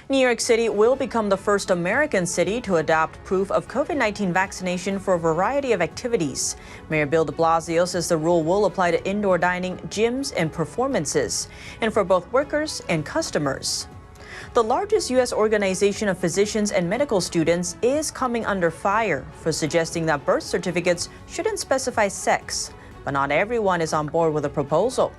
New York City will become the first American city to adopt proof of COVID-19 vaccination for a variety of activities. Mayor Bill de Blasio says the rule will apply to indoor dining, gyms, and performances, and for both workers and customers. The largest U.S. organization of physicians and medical students is coming under fire for suggesting that birth certificates shouldn't specify sex. But not everyone is on board with the proposal.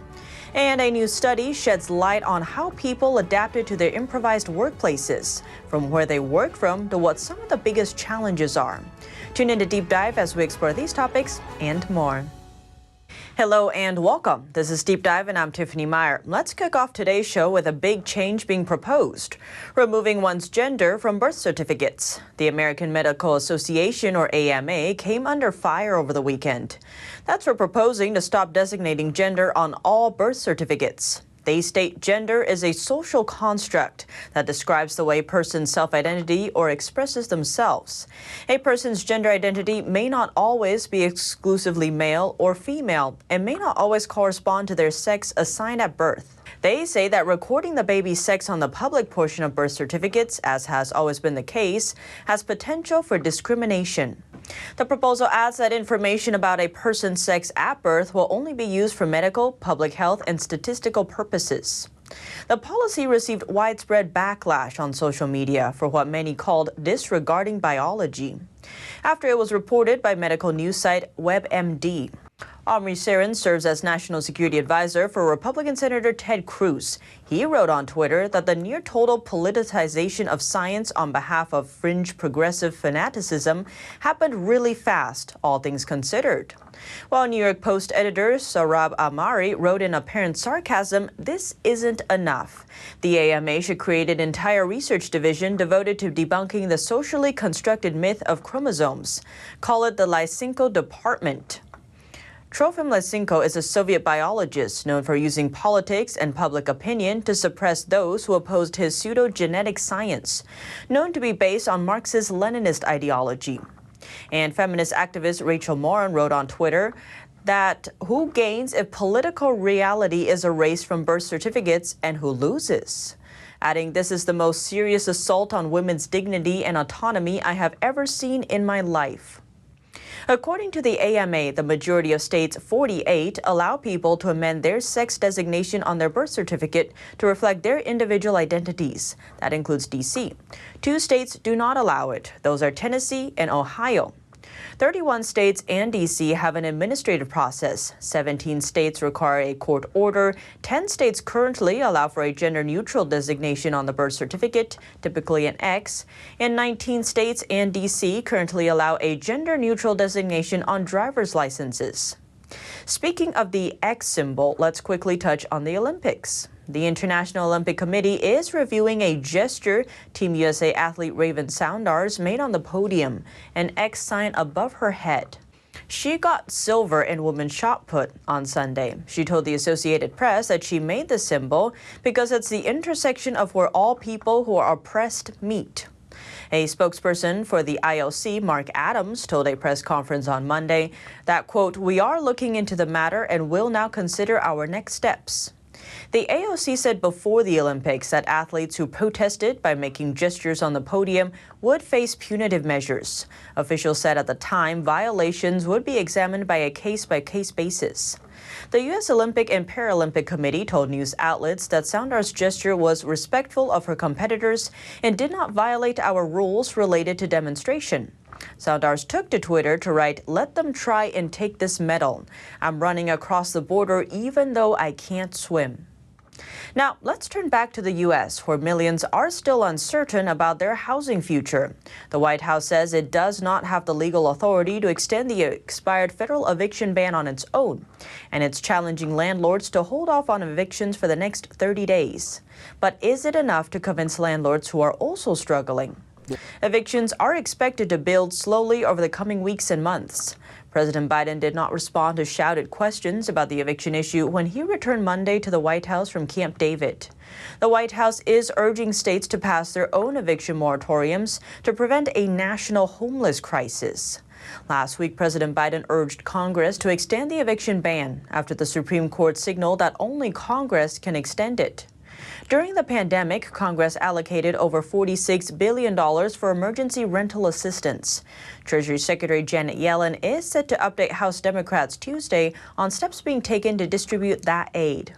And a new study sheds light on how people adapted to their improvised workplaces, from where they work from to what some of the biggest challenges are. Tune in to Deep Dive as we explore these topics and more. Hello and welcome. This is Deep Dive and I'm Tiffany Meier. Let's kick off today's show with a big change being proposed, removing one's gender from birth certificates. The American Medical Association, or AMA, came under fire over the weekend. That's for proposing to stop designating gender on all birth certificates. They state gender is a social construct that describes the way a person self-identity or expresses themselves. A person's gender identity may not always be exclusively male or female and may not always correspond to their sex assigned at birth. They say that recording the baby's sex on the public portion of birth certificates, as has always been the case, has potential for discrimination. The proposal adds that information about a person's sex at birth will only be used for medical, public health, and statistical purposes. The policy received widespread backlash on social media for what many called disregarding biology, after it was reported by medical news site WebMD. Omri Sarin serves as National Security Advisor for Republican Senator Ted Cruz. He wrote on Twitter that the near-total politicization of science on behalf of fringe progressive fanaticism happened really fast, all things considered. While New York Post editor Sarab Amari wrote in apparent sarcasm, "This isn't enough. The AMA should create an entire research division devoted to debunking the socially constructed myth of chromosomes. Call it the Lysenko Department." Trofim Lysenko is a Soviet biologist known for using politics and public opinion to suppress those who opposed his pseudo-genetic science, known to be based on Marxist-Leninist ideology. And feminist activist Rachel Morin wrote on Twitter that who gains if political reality is erased from birth certificates and who loses? Adding, "This is the most serious assault on women's dignity and autonomy I have ever seen in my life." According to the AMA, the majority of states, 48, allow people to amend their sex designation on their birth certificate to reflect their individual identities. That includes D.C. 2 states do not allow it. Those are Tennessee and Ohio. 31 states and D.C. have an administrative process. 17 states require a court order. 10 states currently allow for a gender-neutral designation on the birth certificate, typically an X. And 19 states and D.C. currently allow a gender-neutral designation on driver's licenses. Speaking of the X symbol, let's quickly touch on the Olympics. The International Olympic Committee is reviewing a gesture Team USA athlete Raven Saunders made on the podium, an X sign above her head. She got silver in women's shot put on Sunday. She told the Associated Press that she made the symbol because it's the intersection of where all people who are oppressed meet. A spokesperson for the IOC, Mark Adams, told a press conference on Monday that, quote, "We are looking into the matter and will now consider our next steps." The AOC said before the Olympics that athletes who protested by making gestures on the podium would face punitive measures. Officials said at the time violations would be examined by a case-by-case basis. The U.S. Olympic and Paralympic Committee told news outlets that Saunders' gesture was respectful of her competitors and did not violate our rules related to demonstration. Saunders took to Twitter to write, "Let them try and take this medal. I'm running across the border even though I can't swim." Now, let's turn back to the U.S., where millions are still uncertain about their housing future. The White House says it does not have the legal authority to extend the expired federal eviction ban on its own, and it's challenging landlords to hold off on evictions for the next 30 days. But is it enough to convince landlords who are also struggling? Evictions are expected to build slowly over the coming weeks and months. President Biden did not respond to shouted questions about the eviction issue when he returned Monday to the White House from Camp David. The White House is urging states to pass their own eviction moratoriums to prevent a national homeless crisis. Last week, President Biden urged Congress to extend the eviction ban after the Supreme Court signaled that only Congress can extend it. During the pandemic, Congress allocated over $46 billion for emergency rental assistance. Treasury Secretary Janet Yellen is set to update House Democrats Tuesday on steps being taken to distribute that aid.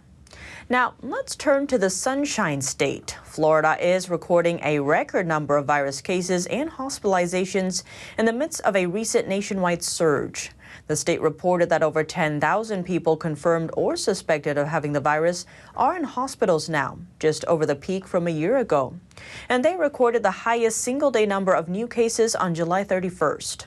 Now, let's turn to the Sunshine State. Florida is recording a record number of virus cases and hospitalizations in the midst of a recent nationwide surge. The state reported that over 10,000 people confirmed or suspected of having the virus are in hospitals now, just over the peak from a year ago. And they recorded the highest single-day number of new cases on July 31st.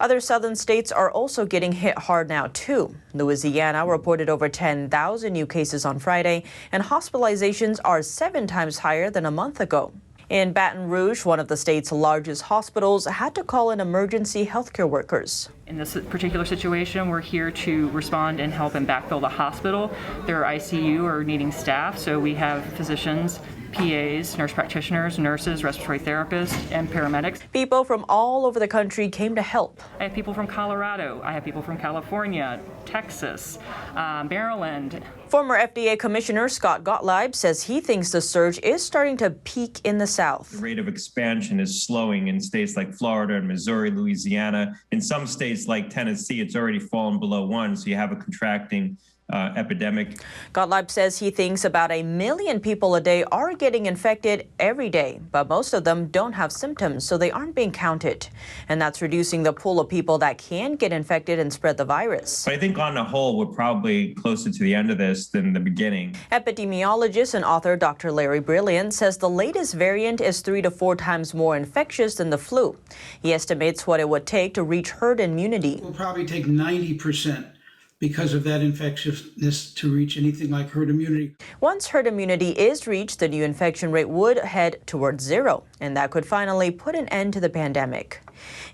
Other southern states are also getting hit hard now, too. Louisiana reported over 10,000 new cases on Friday, and hospitalizations are 7 times higher than a month ago. In Baton Rouge, one of the state's largest hospitals had to call in emergency healthcare workers. In this particular situation, we're here to respond and help and backfill the hospital. There are ICU or needing staff, so we have physicians, PAs, nurse practitioners, nurses, respiratory therapists, and paramedics. People from all over the country came to help. I have people from Colorado, I have people from California, Texas, Maryland. Former FDA Commissioner Scott Gottlieb says he thinks the surge is starting to peak in the South. The rate of expansion is slowing in states like Florida and Missouri, Louisiana. In some states like Tennessee, it's already fallen below 1, so you have a contracting epidemic. Gottlieb says he thinks about 1 million people a day are getting infected every day, but most of them don't have symptoms, so they aren't being counted. And that's reducing the pool of people that can get infected and spread the virus. But I think on the whole, we're probably closer to the end of this than the beginning. Epidemiologist and author Dr. Larry Brilliant says the latest variant is 3 to 4 times more infectious than the flu. He estimates what it would take to reach herd immunity. It will probably take 90% because of that infectiousness to reach anything like herd immunity. Once herd immunity is reached, the new infection rate would head towards 0, and that could finally put an end to the pandemic.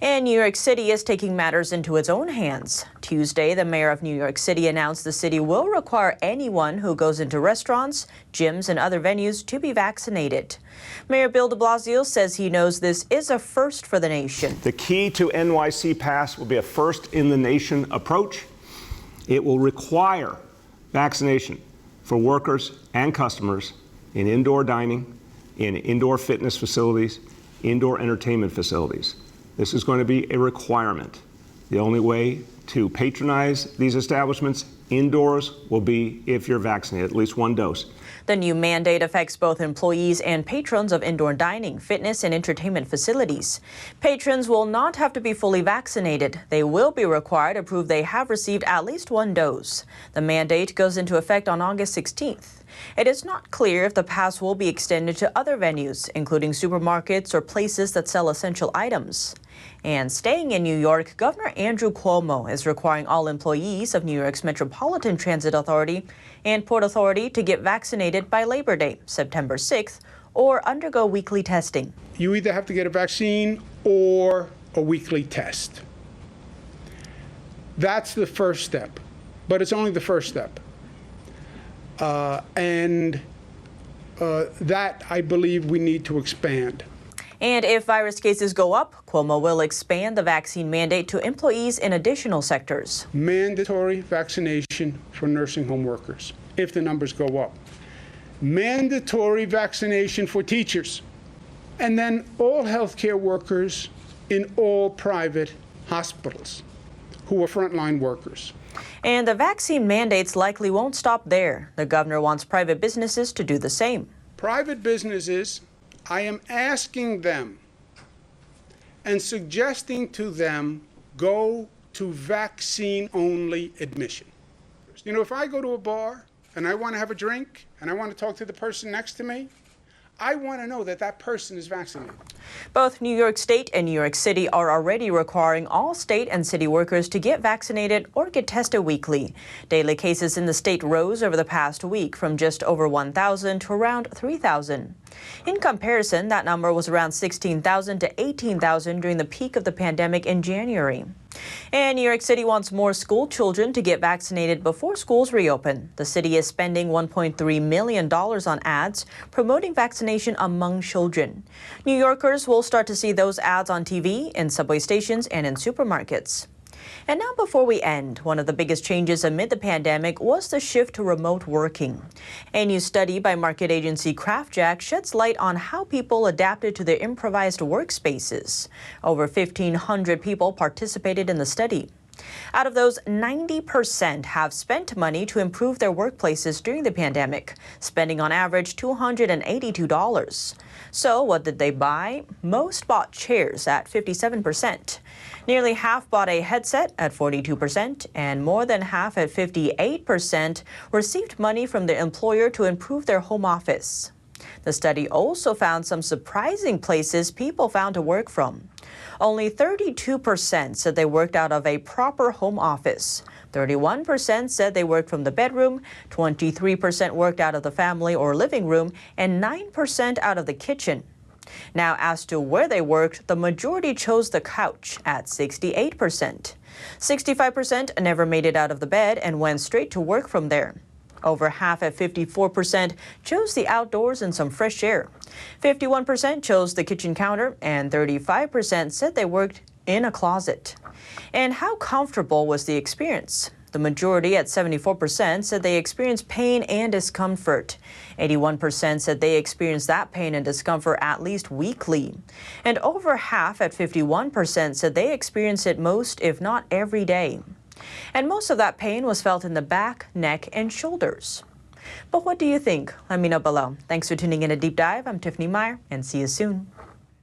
And New York City is taking matters into its own hands. Tuesday, the mayor of New York City announced the city will require anyone who goes into restaurants, gyms, and other venues to be vaccinated. Mayor Bill de Blasio says he knows this is a first for the nation. The key to NYC Pass will be a first-in-the-nation approach. It will require vaccination for workers and customers in indoor dining, in indoor fitness facilities, indoor entertainment facilities. This is going to be a requirement. The only way to patronize these establishments indoors will be if you're vaccinated, at least 1 dose. The new mandate affects both employees and patrons of indoor dining, fitness, and entertainment facilities. Patrons will not have to be fully vaccinated. They will be required to prove they have received at least 1 dose. The mandate goes into effect on August 16th. It is not clear if the pass will be extended to other venues, including supermarkets or places that sell essential items. And staying in New York, Governor Andrew Cuomo is requiring all employees of New York's Metropolitan Transit Authority and Port Authority to get vaccinated by Labor Day, September 6th, or undergo weekly testing. You either have to get a vaccine or a weekly test. That's the first step, but it's only the first step. That, I believe, we need to expand. And if virus cases go up, Cuomo will expand the vaccine mandate to employees in additional sectors. Mandatory vaccination for nursing home workers, if the numbers go up. Mandatory vaccination for teachers. And then all healthcare workers in all private hospitals who are frontline workers. And the vaccine mandates likely won't stop there. The governor wants private businesses to do the same. Private businesses, I am asking them and suggesting to them, go to vaccine-only admission. You know, if I go to a bar and I want to have a drink and I want to talk to the person next to me, I want to know that that person is vaccinated. Both New York State and New York City are already requiring all state and city workers to get vaccinated or get tested weekly. Daily cases in the state rose over the past week from just over 1,000 to around 3,000. In comparison, that number was around 16,000 to 18,000 during the peak of the pandemic in January. And New York City wants more school children to get vaccinated before schools reopen. The city is spending $1.3 million on ads promoting vaccination among children. New Yorkers will start to see those ads on TV, in subway stations, and in supermarkets. And now before we end, one of the biggest changes amid the pandemic was the shift to remote working. A new study by market agency CraftJack sheds light on how people adapted to their improvised workspaces. Over 1,500 people participated in the study. Out of those, 90% have spent money to improve their workplaces during the pandemic, spending on average $282. So what did they buy? Most bought chairs at 57%. Nearly half bought a headset at 42%, and more than half at 58% received money from their employer to improve their home office. The study also found some surprising places people found to work from. Only 32% said they worked out of a proper home office. 31% said they worked from the bedroom, 23% worked out of the family or living room, and 9% out of the kitchen. Now, as to where they worked, the majority chose the couch at 68%. 65% never made it out of the bed and went straight to work from there. Over half at 54% chose the outdoors and some fresh air. 51% chose the kitchen counter, and 35% said they worked in a closet. And how comfortable was the experience? The majority at 74% said they experienced pain and discomfort. 81% said they experienced that pain and discomfort at least weekly. And over half at 51% said they experienced it most, if not every day. And most of that pain was felt in the back, neck, and shoulders. But what do you think? Let me know below. Thanks for tuning in to Deep Dive. I'm Tiffany Meier, and see you soon.